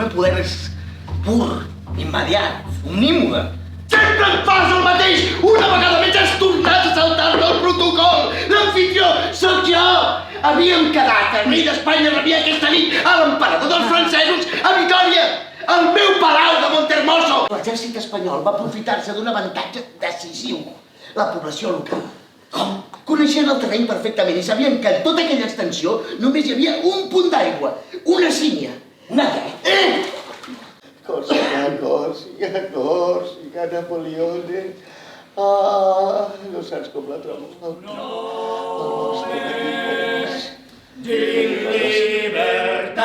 meu poder és pur, immediat, omnímode. Sempre em fas el mateix! Una vegada més has tornat a saltar-te el protocol! L'anfitrió sóc jo! Havíem quedat que el rei d'Espanya rebia aquesta nit a l'emperador dels francesos a Vitòria, al meu palau de Montehermoso! L'exèrcit espanyol va aprofitar-se d'un avantatge decisiu, la població local. Coneixien el terreny perfectament i sabien que en tota aquella extensió només hi havia un punt d'aigua, una sínia. Nada. Còrsega, Napoleones... no saps com la trobo. No és llibertat.